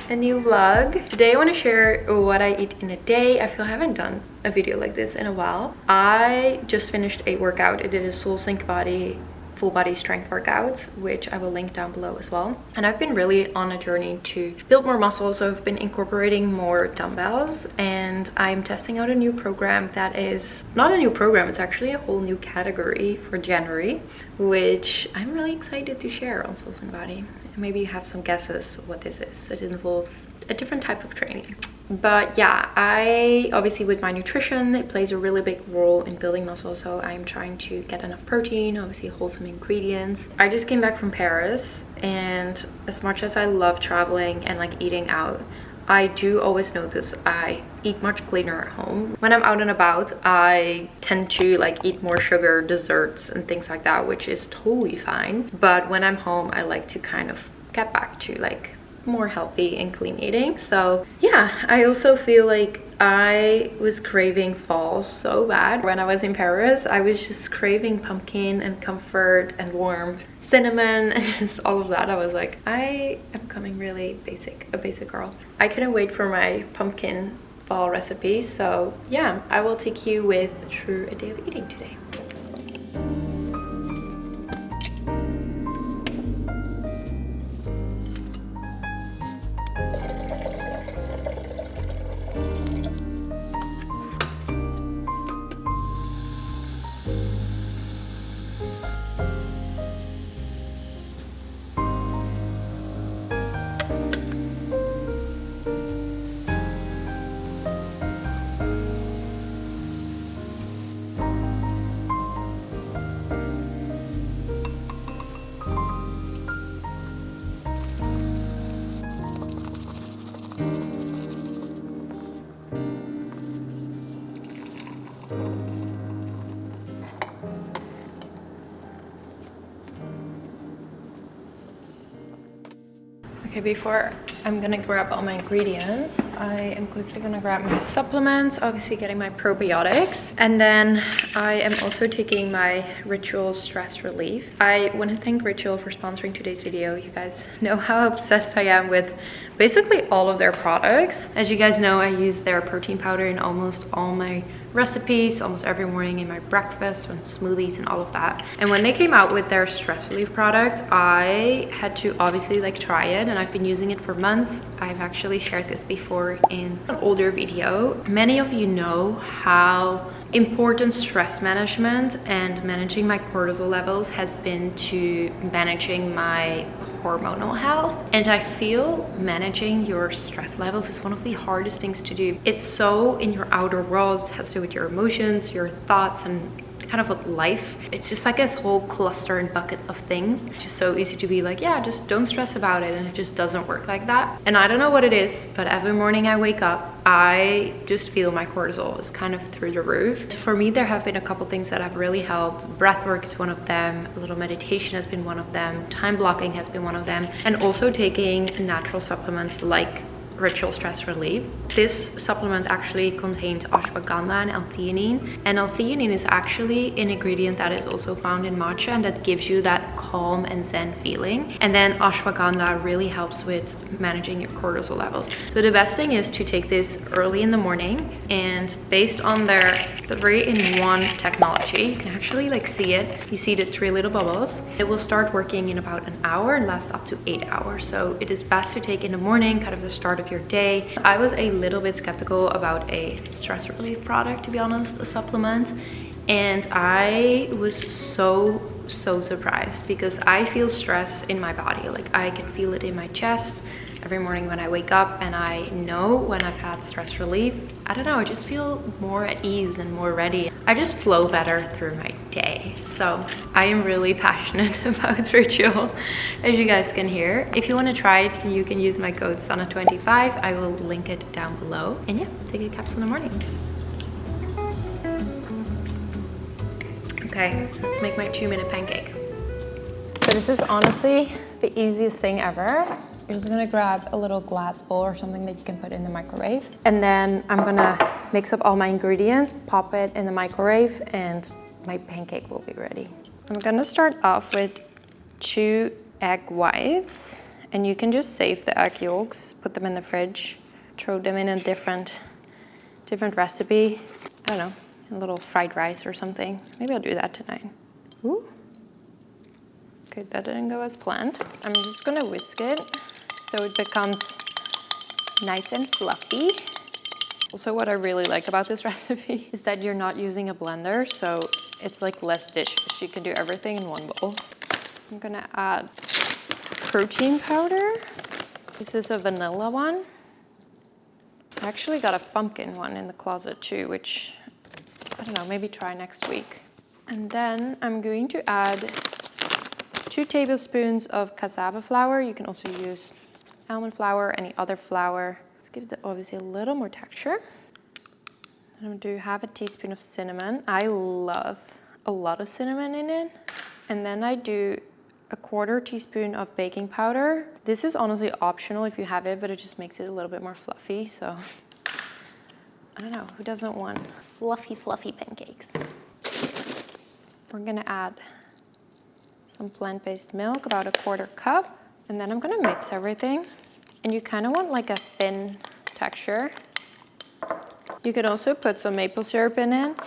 a new vlog. Today I want to share what I eat in a day. I feel I haven't done a video like this in a while. I just finished a workout. I did a Soul Sync body full body strength workout, which I will link down below as well. And I've been really on a journey to build more muscle, so I've been incorporating more dumbbells, and I'm testing out a new program that is not a new program, it's actually a whole new category for January, which I'm really excited to share on Soul Sync Body. Maybe you have some guesses what this is. It involves a different type of training. But yeah, I obviously with my nutrition, it plays a really big role in building muscle, so I'm trying to get enough protein, obviously wholesome ingredients. I just came back from Paris, and as much as I love traveling and like eating out, I do always notice I eat much cleaner at home. When I'm out and about, I tend to like eat more sugar, desserts and things like that, which is totally fine. But when I'm home, I like to kind of get back to like more healthy and clean eating. So yeah, I also feel like I was craving fall so bad. When I was in Paris, I was just craving pumpkin and comfort and warmth, cinnamon and just all of that. I was like, I am becoming really a basic girl. I couldn't wait for my pumpkin fall recipe. So yeah, I will take you through a day of eating today. Okay, before I'm gonna grab all my ingredients, I am quickly gonna grab my supplements, obviously getting my probiotics, and then I am also taking my Ritual stress relief. I want to thank Ritual for sponsoring today's video. You guys know how obsessed I am with basically all of their products. As you guys know, I use their protein powder in almost all my recipes, almost every morning in my breakfast and smoothies and all of that. And when they came out with their stress relief product, I had to obviously like try it, and I've been using it for months. I've actually shared this before in an older video. Many of you know how important stress management and managing my cortisol levels has been to managing my hormonal health, and I feel managing your stress levels is one of the hardest things to do. It's so in your outer world, it has to do with your emotions, your thoughts, and kind of with life. It's just like this whole cluster and bucket of things. It's just so easy to be like, yeah, just don't stress about it, and it just doesn't work like that. And I don't know what it is, but every morning I wake up, I just feel my cortisol is kind of through the roof. For me, there have been a couple things that have really helped. Breath work is one of them, a little meditation has been one of them, time blocking has been one of them, and also taking natural supplements like Ritual Stress Relief. This supplement actually contains ashwagandha and L-theanine, and L-theanine is actually an ingredient that is also found in matcha, and that gives you that calm and zen feeling. And then ashwagandha really helps with managing your cortisol levels. So the best thing is to take this early in the morning, and based on their 3-in-1 technology, you can actually like see it. You see the 3 little bubbles. It will start working in about an hour and last up to 8 hours. So it is best to take in the morning, kind of the start of your day. I was a little bit skeptical about a stress relief product, to be honest, a supplement, and I was so surprised because I feel stress in my body. Like I can feel it in my chest every morning when I wake up, and I know when I've had stress relief, I don't know, I just feel more at ease and more ready. I just flow better through my day. So I am really passionate about Ritual, as you guys can hear. If you want to try it, you can use my code SANNE25. I will link it down below. And yeah, take a capsule in the morning. Okay, let's make my 2-minute pancake. So this is honestly the easiest thing ever. You're just gonna grab a little glass bowl or something that you can put in the microwave. And then I'm gonna mix up all my ingredients, pop it in the microwave, and my pancake will be ready. I'm gonna start off with 2 egg whites. And you can just save the egg yolks, put them in the fridge, throw them in a different recipe. I don't know, a little fried rice or something. Maybe I'll do that tonight. Ooh. Okay, that didn't go as planned. I'm just gonna whisk it so it becomes nice and fluffy. Also, what I really like about this recipe is that you're not using a blender, so it's like less dishes. You can do everything in one bowl. I'm gonna add protein powder. This is a vanilla one. I actually got a pumpkin one in the closet too, which, I don't know, maybe try next week. And then I'm going to add 2 tablespoons of cassava flour. You can also use almond flour, any other flour. Let's give it obviously a little more texture. And I'm gonna do half a teaspoon of cinnamon. I love a lot of cinnamon in it. And then I do a 1/4 teaspoon of baking powder. This is honestly optional if you have it, but it just makes it a little bit more fluffy. So I don't know, who doesn't want fluffy pancakes? We're gonna add some plant-based milk, about a 1/4 cup. And then I'm gonna mix everything. And you kind of want like a thin texture. You could also put some maple syrup in it,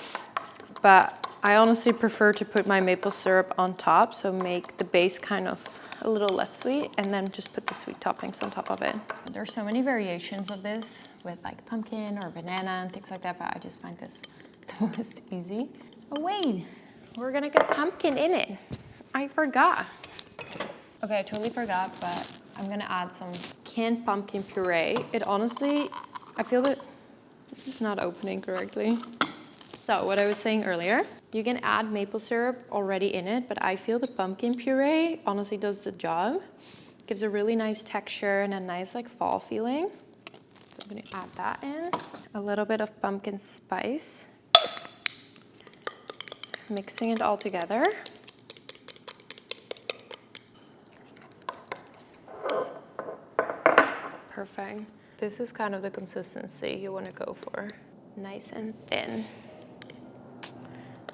but I honestly prefer to put my maple syrup on top, so make the base kind of a little less sweet, and then just put the sweet toppings on top of it. There's so many variations of this with like pumpkin or banana and things like that, but I just find this the most easy. Oh wait, we're gonna get pumpkin in it. I forgot. Okay, I totally forgot, but I'm gonna add some canned pumpkin puree. It honestly, I feel that this is not opening correctly. So what I was saying earlier, you can add maple syrup already in it, but I feel the pumpkin puree honestly does the job. Gives a really nice texture and a nice like fall feeling. So I'm gonna add that in. A little bit of pumpkin spice. Mixing it all together. Perfect. This is kind of the consistency you want to go for. Nice and thin.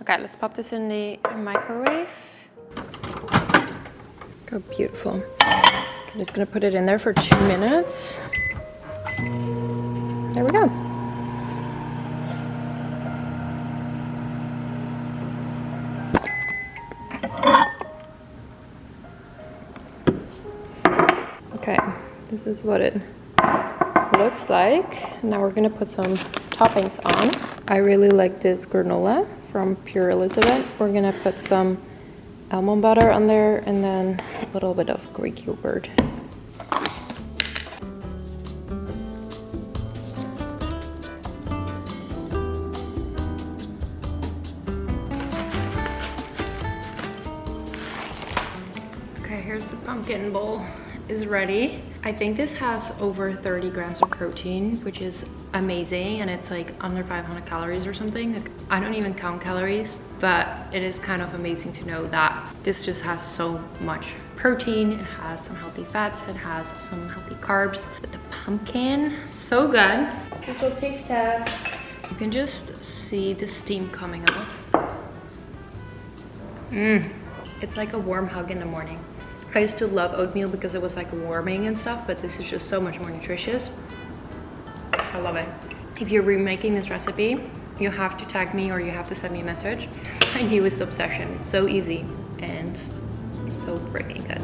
Okay, let's pop this in the microwave. Oh, beautiful. I'm just gonna put it in there for 2 minutes. There we go. Okay, this is what it looks like. Now we're gonna put some toppings on. I really like this granola from Pure Elizabeth. We're gonna put some almond butter on there and then a little bit of Greek yogurt. Okay, here's the pumpkin bowl. Is ready. I think this has over 30 grams of protein, which is amazing, and it's like under 500 calories or something. Like, I don't even count calories, but it is kind of amazing to know that this just has so much protein. It has some healthy fats, it has some healthy carbs. But the pumpkin, so good. Little taste test. You can just see the steam coming up. It's like a warm hug in the morning. I used to love oatmeal because it was like warming and stuff, but this is just so much more nutritious. I love it. If you're remaking this recipe, you have to tag me or you have to send me a message. I knew it's obsession. It's so easy and so freaking good.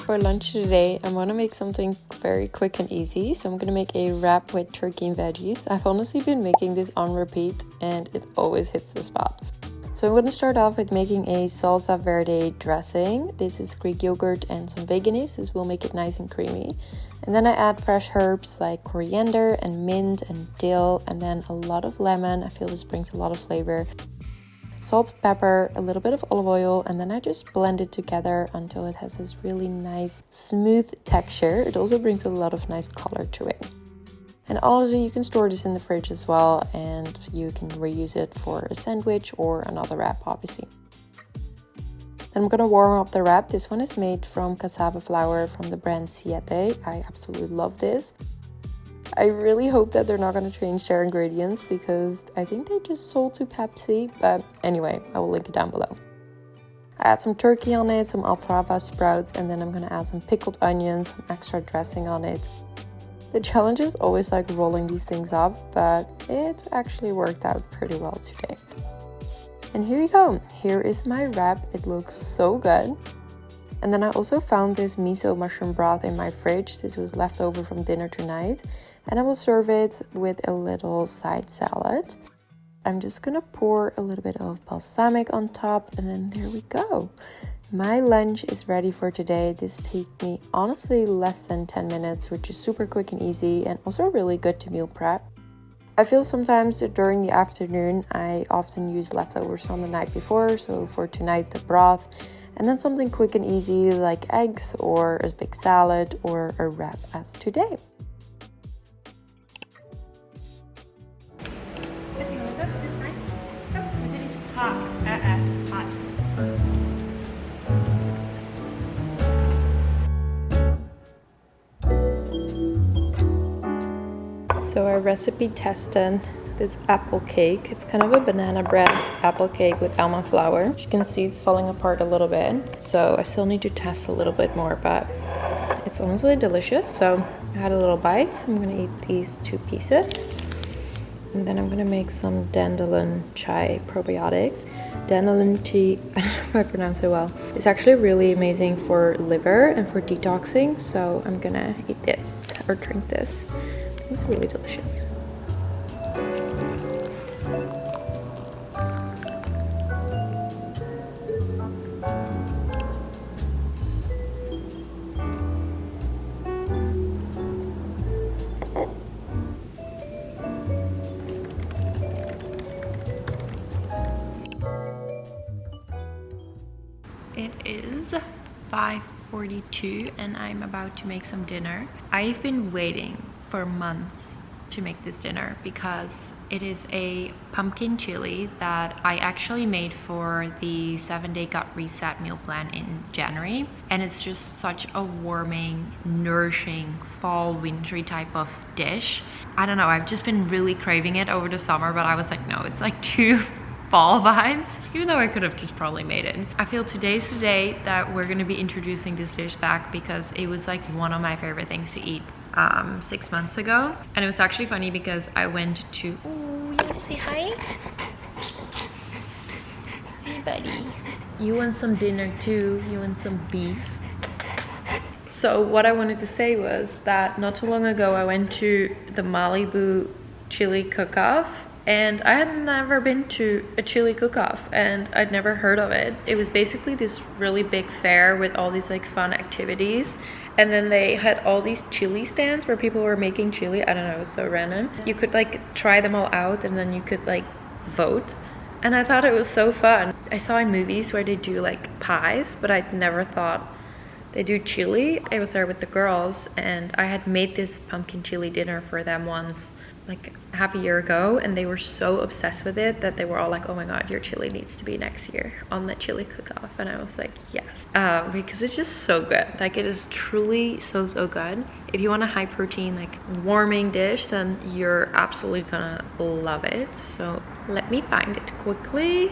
For lunch today, I'm gonna make something very quick and easy. So I'm gonna make a wrap with turkey and veggies. I've honestly been making this on repeat and it always hits the spot. So I'm gonna start off with making a salsa verde dressing. This is Greek yogurt and some veganis. This will make it nice and creamy. And then I add fresh herbs like coriander and mint and dill, and then a lot of lemon. I feel this brings a lot of flavor. Salt, pepper, a little bit of olive oil, and then I just blend it together until it has this really nice smooth texture. It also brings a lot of nice color to it. And honestly, you can store this in the fridge as well, and you can reuse it for a sandwich or another wrap, obviously. Then I'm gonna warm up the wrap. This one is made from cassava flour from the brand Siete. I absolutely love this. I really hope that they're not gonna change their ingredients because I think they just sold to Pepsi, but anyway, I will link it down below. I add some turkey on it, some alfalfa sprouts, and then I'm gonna add some pickled onions, some extra dressing on it. The challenge is always like rolling these things up, but it actually worked out pretty well today. And here you go. Here is my wrap. It looks so good. And then I also found this miso mushroom broth in my fridge. This was left over from dinner tonight. And I will serve it with a little side salad. I'm just gonna pour a little bit of balsamic on top, and then there we go. My lunch is ready for today. This takes me honestly less than 10 minutes, which is super quick and easy and also really good to meal prep. I feel sometimes that during the afternoon, I often use leftovers from the night before. So for tonight, the broth, and then something quick and easy like eggs or a big salad or a wrap as today. So I recipe tested this apple cake. It's kind of a banana bread apple cake with almond flour. As you can see, it's falling apart a little bit. So I still need to test a little bit more, but it's honestly delicious. So I had a little bite. I'm gonna eat these 2 pieces. And then I'm gonna make some dandelion chai probiotic. Dandelion tea, I don't know if I pronounce it well. It's actually really amazing for liver and for detoxing. So I'm gonna eat this or drink this. It's really delicious. It is 5:42 and I'm about to make some dinner. I've been waiting for months to make this dinner because it is a pumpkin chili that I actually made for the 7-day gut reset meal plan in January, and it's just such a warming, nourishing, fall wintry type of dish. I don't know, I've just been really craving it over the summer, but I was like, no, it's like too fall vibes, even though I could have just probably made it. I feel today's the day that we're going to be introducing this dish back because it was like one of my favorite things to eat 6 months ago. And it was actually funny because I went to, oh, you want to say hi? Hey buddy, you want some dinner too? You want some beef? So what I wanted to say was that not too long ago I went to the Malibu chili cook-off, and I had never been to a chili cook-off and I'd never heard of it. It was basically this really big fair with all these like fun activities, and then they had all these chili stands where people were making chili. I don't know, it was so random. You could like try them all out and then you could like vote, and I thought it was so fun. I saw in movies where they do like pies, but I'd never thought they do chili. I was there with the girls and I had made this pumpkin chili dinner for them once, like half a year ago, and they were so obsessed with it that they were all like, oh my god, your chili needs to be next year on the chili cook-off. And I was like, yes, because it's just so good. Like, it is truly so good. If you want a high protein, like warming dish, then you're absolutely gonna love it. So let me find it quickly.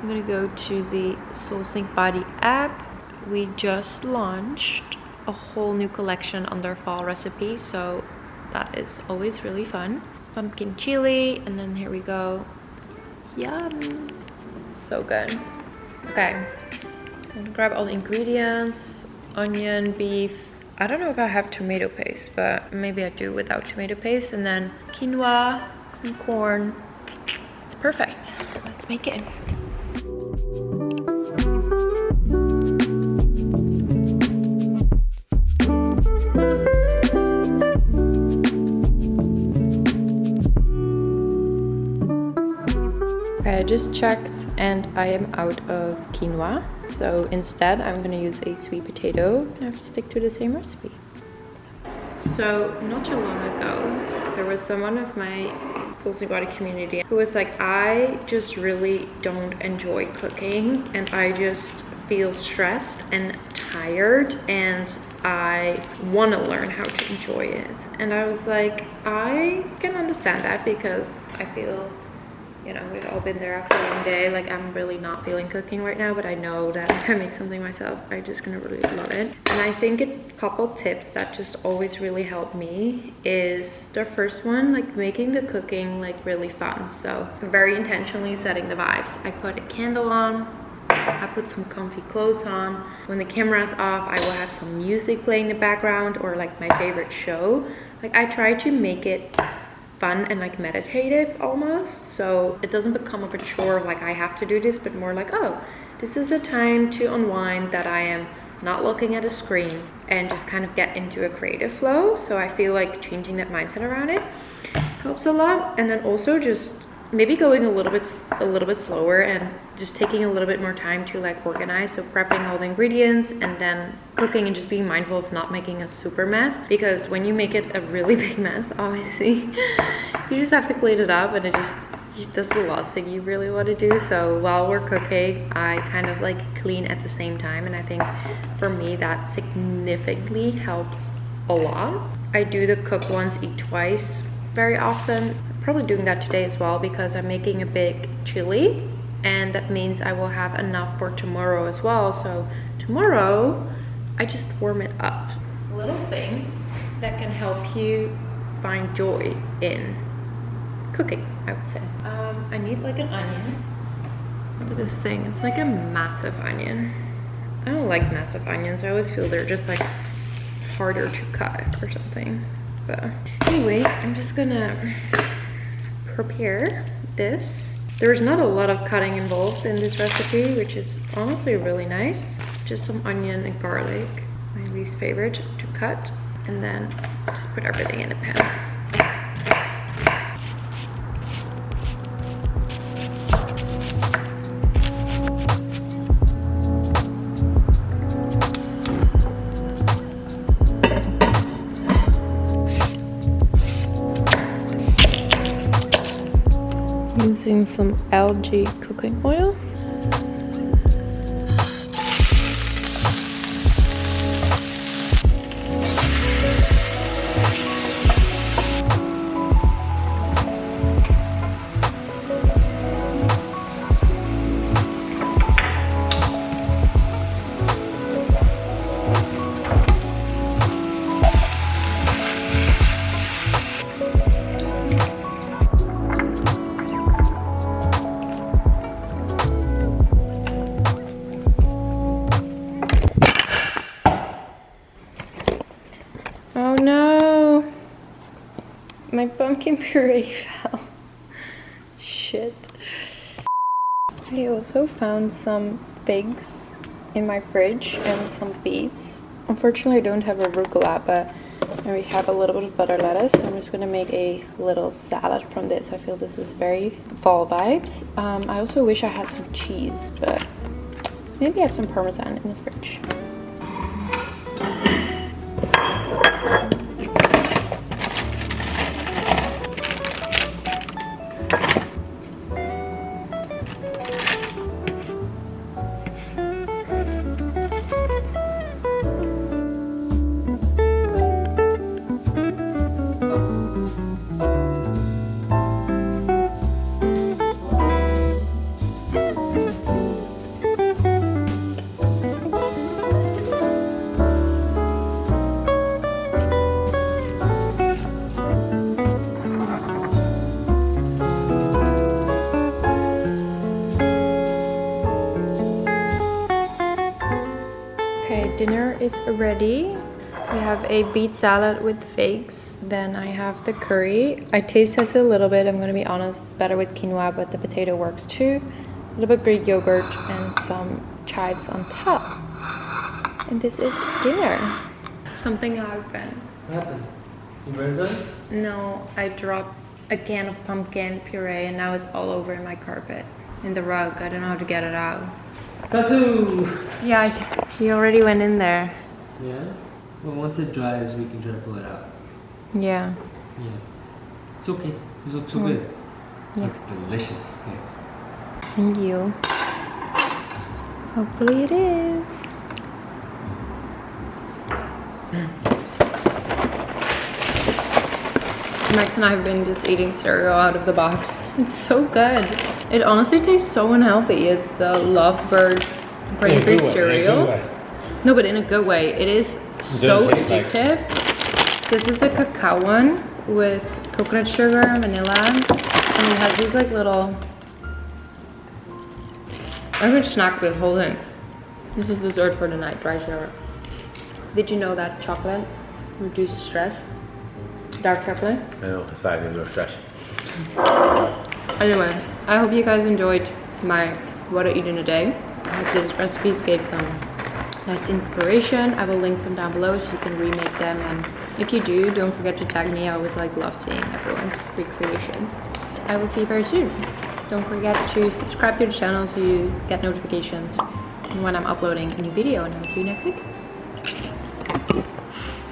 I'm gonna go to the SoulSync Body app. We just launched a whole new collection on their fall recipe, so that is always really fun. Pumpkin chili, and then here we go. Yum, so good. Okay, I'm gonna grab all the ingredients. Onion, beef. I don't know if I have tomato paste, but maybe I do without tomato paste. And then quinoa, some corn. It's perfect. Let's make it. Okay, I just checked and I am out of quinoa. So instead, I'm gonna use a sweet potato and I have to stick to the same recipe. So not too long ago, There was someone of my Soulsing Body community who was like, I just really don't enjoy cooking and I just feel stressed and tired and I want to learn how to enjoy it. And I was like, I can understand that because I feel, you know, we've all been there after a long day. Like, I'm really not feeling cooking right now, but I know that if I make something myself, I'm just gonna really love it. And I think a couple tips that just always really help me is the first one, like making the cooking like really fun. So very intentionally setting the vibes. I put a candle on, I put some comfy clothes on. When the camera's off, I will have some music playing in the background or like my favorite show. Like, I try to make it fun and like meditative almost, so it doesn't become of a chore like I have to do this, but more like, oh, this is a time to unwind that I am not looking at a screen and just kind of get into a creative flow. So I feel like changing that mindset around it helps a lot. And then also just maybe going a little bit slower and just taking a little bit more time to like organize. So prepping all the ingredients and then cooking and just being mindful of not making a super mess, because when you make it a really big mess, obviously you just have to clean it up and that's the last thing you really want to do. So while we're cooking, I kind of like clean at the same time, and I think for me that significantly helps a lot. I do the cook once, eat twice very often. Probably doing that today as well because I'm making a big chili, and that means I will have enough for tomorrow as well. So tomorrow I just warm it up. Little things that can help you find joy in cooking, I would say. I need like an onion. Look at this thing, it's like a massive onion. I don't like massive onions. I always feel they're just like harder to cut or something. But anyway, I'm just gonna prepare this. There's not a lot of cutting involved in this recipe, which is honestly really nice. Just some onion and garlic, my least favorite to cut, and then just put everything in a pan. Using some algae cooking oil. Oh no, my pumpkin puree fell. Shit. I also found some figs in my fridge and some beets. Unfortunately, I don't have a arugula, but we have a little bit of butter lettuce. I'm just gonna make a little salad from this. I feel this is very fall vibes. I also wish I had some cheese, but maybe I have some Parmesan in the fridge. Dinner is ready. We have a beet salad with figs. Then I have the curry. I taste tested a little bit. I'm gonna be honest, it's better with quinoa, but the potato works too. A little bit Greek yogurt and some chives on top. And this is dinner. Something happened. What happened? You burned some? No, I dropped a can of pumpkin puree and now it's all over in my carpet. In the rug. I don't know how to get it out. Tattoo! Yeah, he already went in there. Yeah? Well, once it dries, we can try to pull it out. Yeah. Yeah. It's okay. This looks so good. Yeah. Looks delicious. Yeah. Thank you. Hopefully it is. Max and I have been just eating cereal out of the box. It's so good. It honestly tastes so unhealthy. It's the Lovebird grain-free cereal. No, but in a good way. It is so addictive. This is the cacao one with coconut sugar and vanilla. And it has these like little... I could snack this whole thing. This is dessert for the night, dry sugar. Did you know that chocolate reduces stress? Dark chocolate? I know, the fact is no stress. Anyway, I hope you guys enjoyed my what I eat in a day. I hope these recipes gave some nice inspiration. I will link some down below so you can remake them, and if you do, don't forget to tag me. I always love seeing everyone's recreations. I will see you very soon. Don't forget to subscribe to the channel so you get notifications when I'm uploading a new video, and I'll see you next week.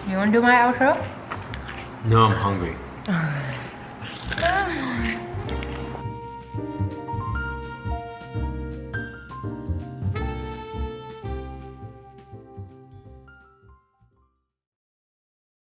You want to do my outro? No, I'm hungry.